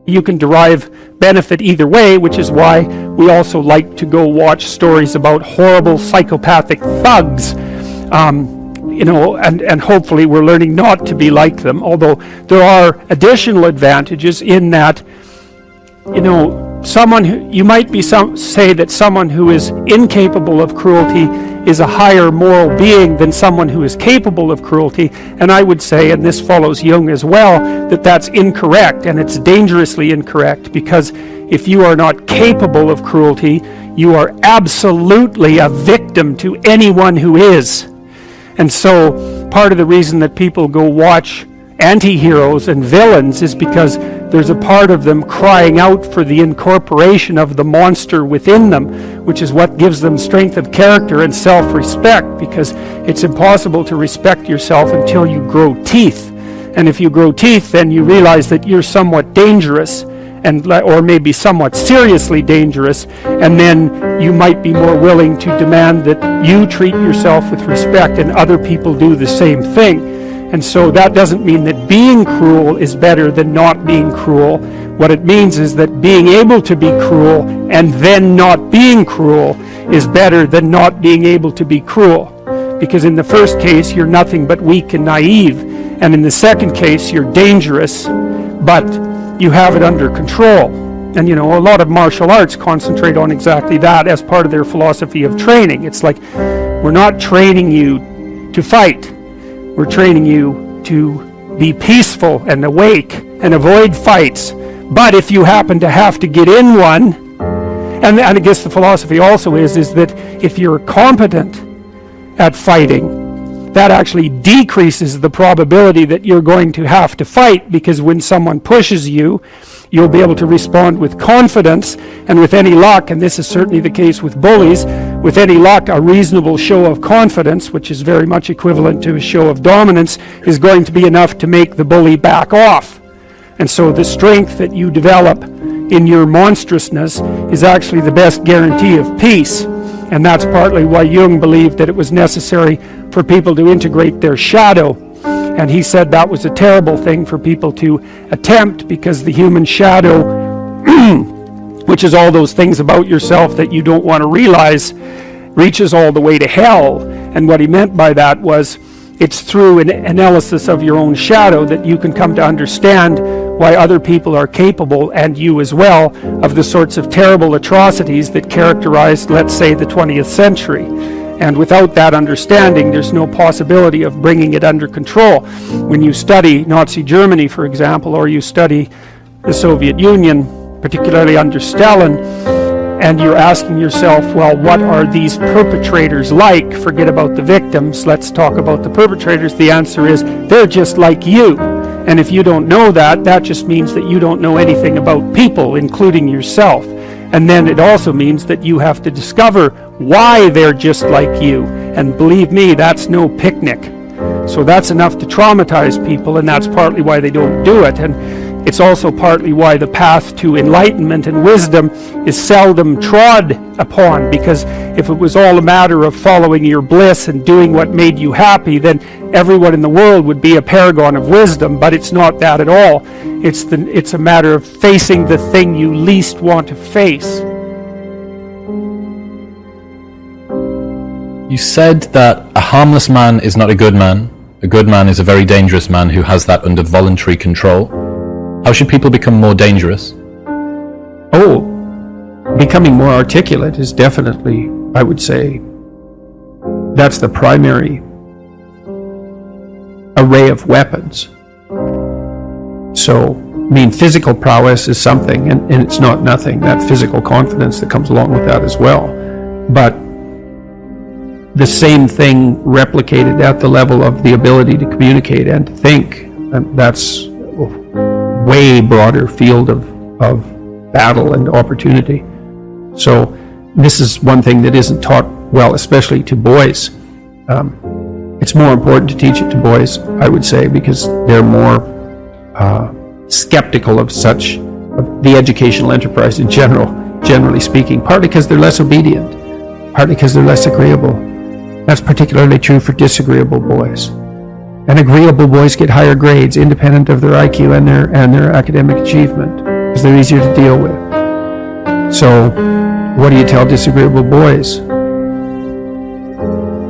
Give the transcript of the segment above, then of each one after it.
You can derive benefit either way, which is why we also like to go watch stories about horrible psychopathic thugs. And hopefully we're learning not to be like them, although there are additional advantages in that, someone who, you might say that someone who is incapable of cruelty is a higher moral being than someone who is capable of cruelty, and I would say, and this follows Jung as well, that that's incorrect, and it's dangerously incorrect, because if you are not capable of cruelty, you are absolutely a victim to anyone who is. And so part of the reason that people go watch anti-heroes and villains is because there's a part of them crying out for the incorporation of the monster within them, which is what gives them strength of character and self-respect, because it's impossible to respect yourself until you grow teeth. And if you grow teeth, then you realize that you're somewhat dangerous, or maybe somewhat seriously dangerous, and then you might be more willing to demand that you treat yourself with respect and other people do the same thing. And so that doesn't mean that being cruel is better than not being cruel. What it means is that being able to be cruel and then not being cruel is better than not being able to be cruel. Because in the first case, you're nothing but weak and naive. And in the second case, you're dangerous, but you have it under control. And a lot of martial arts concentrate on exactly that as part of their philosophy of training. It's like, we're not training you to fight. We're training you to be peaceful and awake and avoid fights. But if you happen to have to get in one, and I guess the philosophy also is that if you're competent at fighting, that actually decreases the probability that you're going to have to fight, because when someone pushes you, you'll be able to respond with confidence, and with any luck, and this is certainly the case with bullies, with any luck, a reasonable show of confidence, which is very much equivalent to a show of dominance, is going to be enough to make the bully back off. And so the strength that you develop in your monstrousness is actually the best guarantee of peace. And that's partly why Jung believed that it was necessary for people to integrate their shadow. And he said that was a terrible thing for people to attempt, because the human shadow, which is all those things about yourself that you don't want to realize, reaches all the way to hell. And what he meant by that was, it's through an analysis of your own shadow that you can come to understand why other people are capable, and you as well, of the sorts of terrible atrocities that characterized, let's say, the 20th century. And without that understanding, there's no possibility of bringing it under control. When you study Nazi Germany, for example, or you study the Soviet Union, particularly under Stalin, and you're asking yourself, well, what are these perpetrators like? Forget about the victims, let's talk about the perpetrators. The answer is, they're just like you. And if you don't know that, that just means that you don't know anything about people, including yourself. And then it also means that you have to discover why they're just like you. And believe me, that's no picnic. So that's enough to traumatize people, and that's partly why they don't do it. And it's also partly why the path to enlightenment and wisdom is seldom trod upon, because if it was all a matter of following your bliss and doing what made you happy, then everyone in the world would be a paragon of wisdom. But it's not that at all. It's a matter of facing the thing you least want to face. You said that a harmless man is not a good man. A good man is a very dangerous man who has that under voluntary control. How should people become more dangerous? Oh, becoming more articulate is definitely, I would say, that's the primary array of weapons. So, physical prowess is something, and it's not nothing, that physical confidence that comes along with that as well. But the same thing replicated at the level of the ability to communicate and to think, and that's a way broader field of battle and opportunity. So this is one thing that isn't taught well, especially to boys. It's more important to teach it to boys, I would say, because they're more skeptical of the educational enterprise in general, generally speaking, partly because they're less obedient, partly because they're less agreeable. That's particularly true for disagreeable boys. And agreeable boys get higher grades, independent of their IQ and their academic achievement. because they're easier to deal with. So what do you tell disagreeable boys?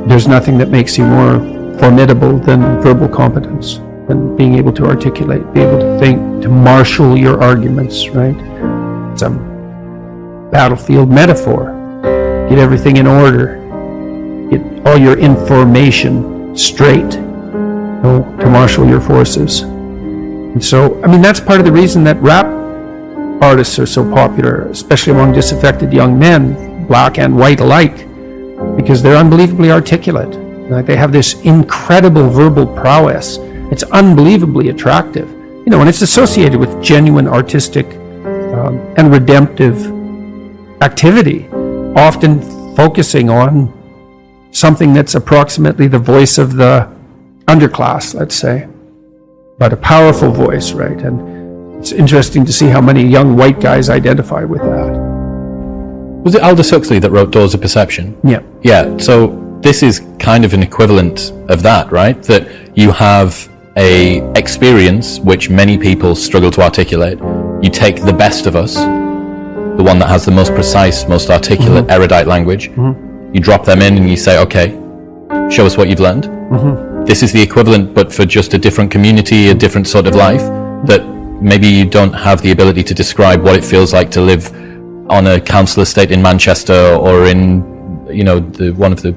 There's nothing that makes you more formidable than verbal competence, than being able to articulate, be able to think, to marshal your arguments, right? It's a battlefield metaphor. Get everything in order. Get all your information straight, to marshal your forces. And so, I mean, that's part of the reason that rap artists are so popular, especially among disaffected young men, black and white alike, because they're unbelievably articulate. Like, they have this incredible verbal prowess. It's unbelievably attractive, and it's associated with genuine artistic and redemptive activity, often focusing on something that's approximately the voice of the underclass, let's say, but a powerful voice, right? And it's interesting to see how many young white guys identify with that. Was it Aldous Huxley that wrote Doors of Perception? Yeah. Yeah, so this is kind of an equivalent of that, right? That you have a experience which many people struggle to articulate. You take the best of us, the one that has the most precise, most articulate, erudite language. You drop them in and you say, okay, show us what you've learned. This is the equivalent, but for just a different community, a different sort of life, that maybe you don't have the ability to describe what it feels like to live on a council estate in Manchester or in, one of the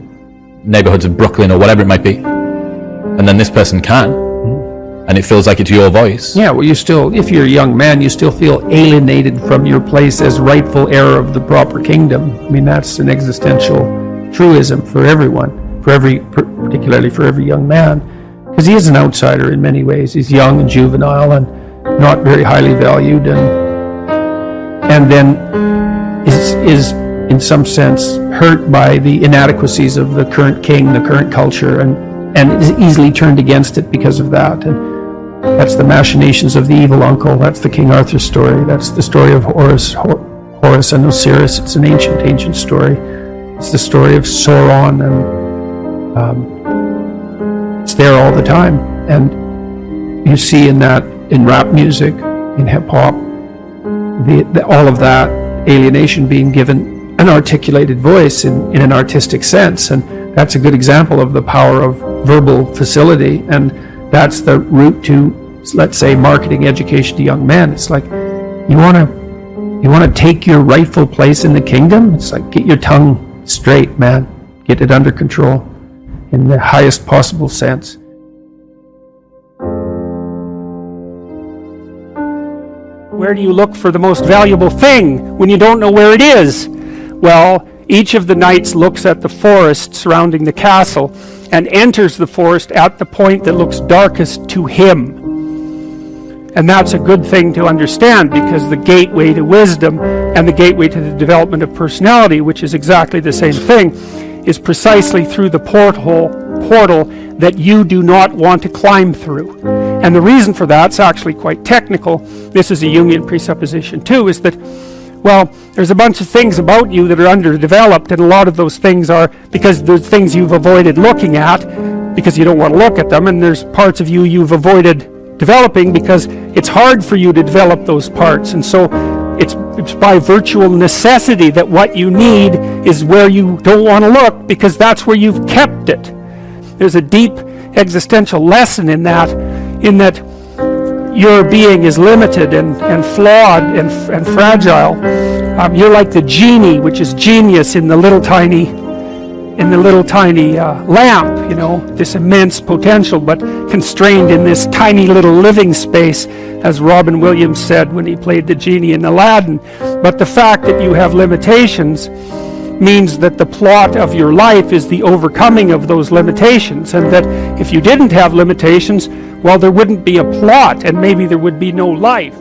neighborhoods of Brooklyn or whatever it might be. And then this person can, and it feels like it's your voice. Yeah, well, if you're a young man, you still feel alienated from your place as rightful heir of the proper kingdom. I mean, that's an existential truism for everyone, particularly for every young man, because he is an outsider in many ways. He's young and juvenile and not very highly valued, and then is in some sense hurt by the inadequacies of the current king, the current culture, and is easily turned against it because of that. And that's the machinations of the evil uncle. That's the King Arthur story. That's the story of Horus and Osiris. It's an ancient story. It's the story of Sauron, and it's there all the time. And you see in rap music, in hip hop, all of that alienation being given an articulated voice in an artistic sense. And that's a good example of the power of verbal facility. And that's the route to, let's say, marketing education to young men. It's like, you want to take your rightful place in the kingdom? It's like, get your tongue straight, man. Get it under control in the highest possible sense. Where do you look for the most valuable thing when you don't know where it is? Well, each of the knights looks at the forest surrounding the castle and enters the forest at the point that looks darkest to him. And that's a good thing to understand, because the gateway to wisdom and the gateway to the development of personality, which is exactly the same thing, is precisely through the portal that you do not want to climb through. And the reason for that's actually quite technical. This is a Jungian presupposition too, is that, well, there's a bunch of things about you that are underdeveloped, and a lot of those things are because there's things you've avoided looking at because you don't want to look at them, and there's parts of you you've avoided developing because it's hard for you to develop those parts. And so it's by virtual necessity that what you need is where you don't want to look, because that's where you've kept it. There's a deep existential lesson in that your being is limited and flawed and fragile. You're like the genie, which is genius in the little tiny lamp, this immense potential, but constrained in this tiny little living space, as Robin Williams said when he played the genie in Aladdin. But the fact that you have limitations means that the plot of your life is the overcoming of those limitations, and that if you didn't have limitations, well, there wouldn't be a plot, and maybe there would be no life.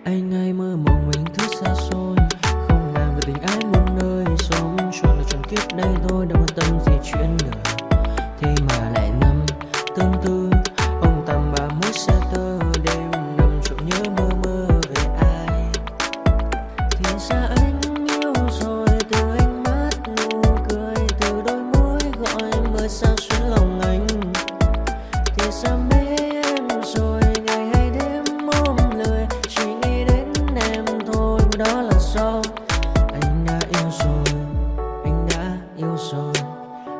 Anh hay mơ mộng về những thứ xa xôi, không làm về tình ái muôn nơi. Sống trọn là trọn kiếp đây thôi, đâu quan tâm gì chuyện đời. Thế mà lại nằm tương tư, ông tầm ba mối xa tơ. Đêm nằm trộn nhớ mơ mơ về ai. Thì ra anh yêu rồi, từ ánh mắt nụ cười, từ đôi môi gọi mưa sao xuyến lòng anh. Thì ra mê em rồi, ngày hay đêm ôm lời, chỉ nghĩ đến em thôi. Đó là do anh đã yêu rồi, anh đã yêu rồi,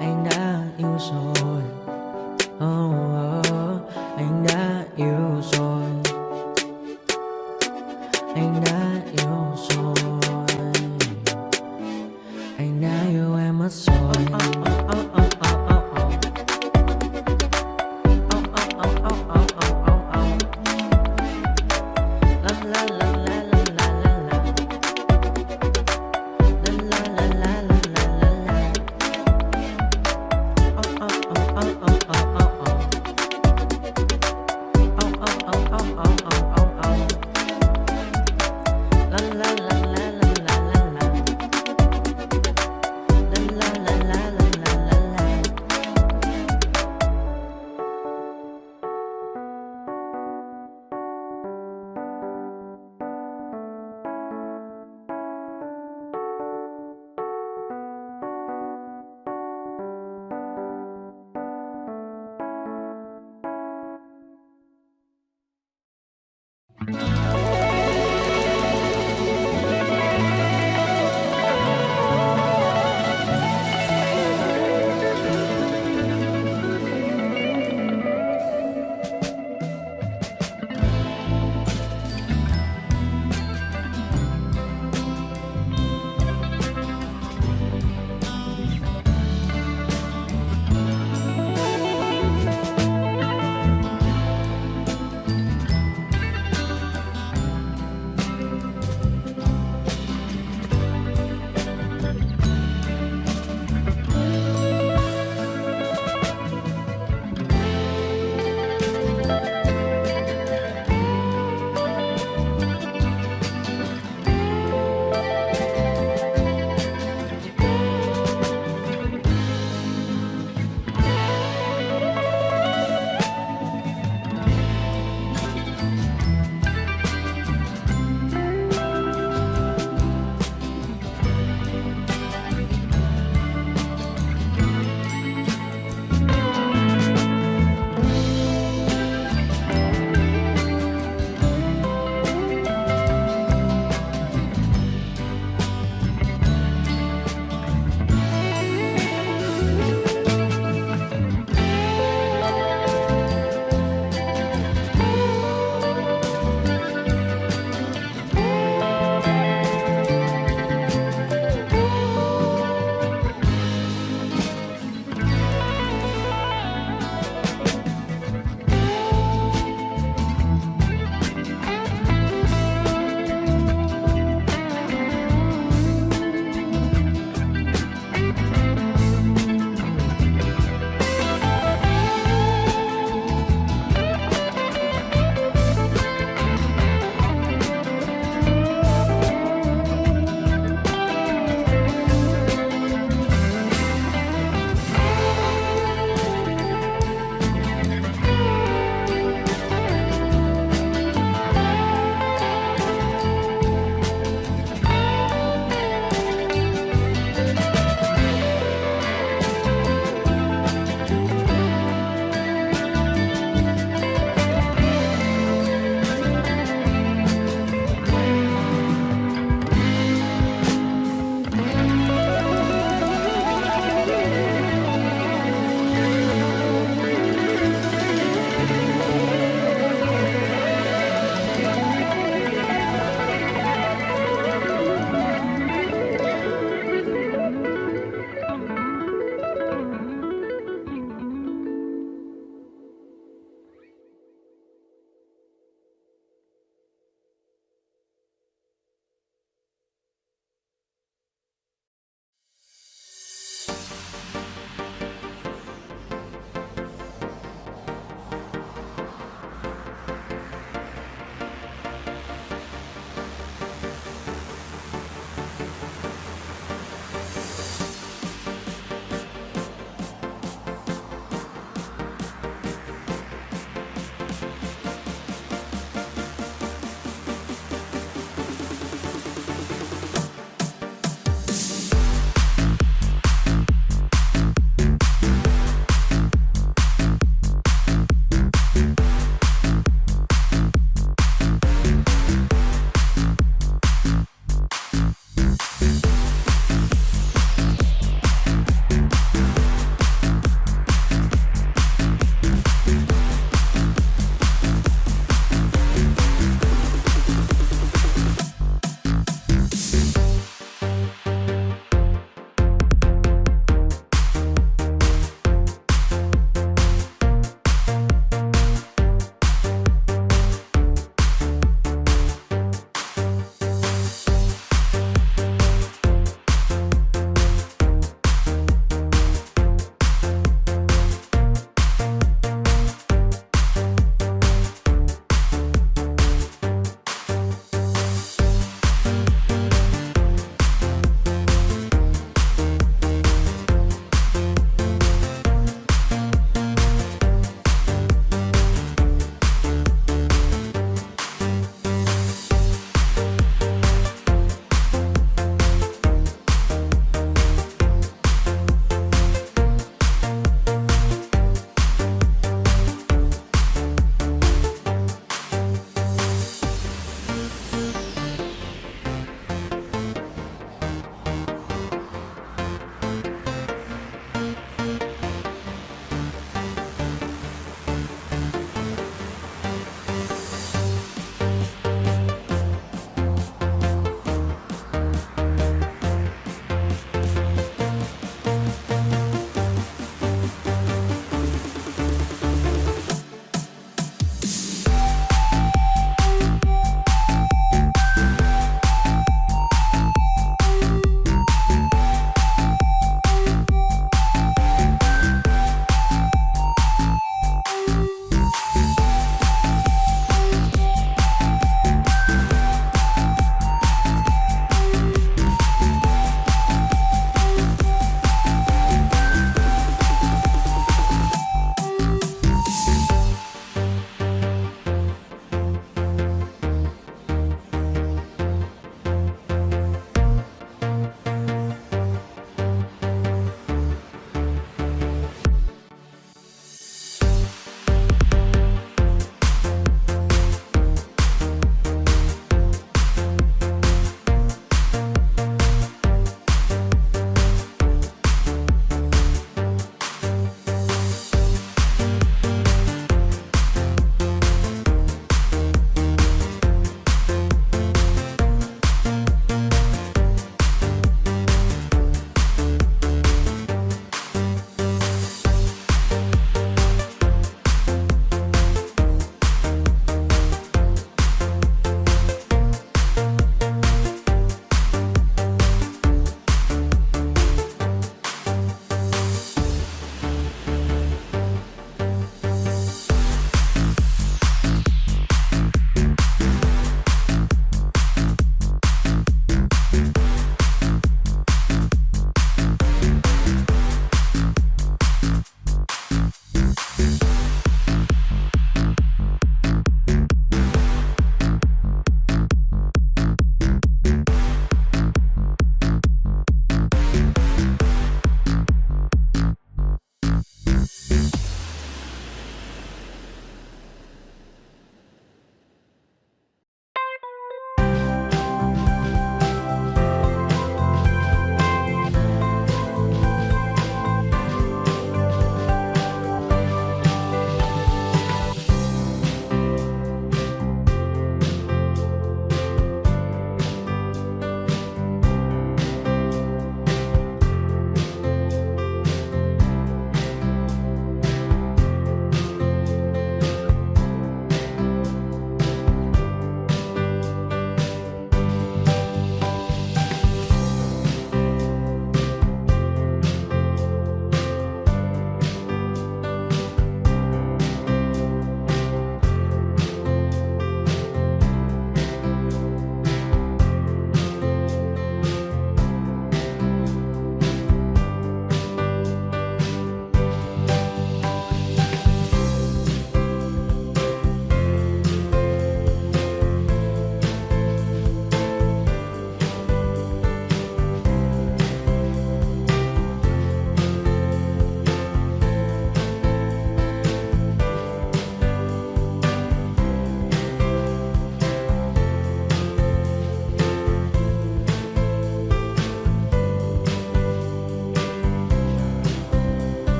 anh đã yêu rồi. Oh, oh, anh đã yêu rồi, anh đã yêu rồi, anh đã yêu em mất rồi. Thank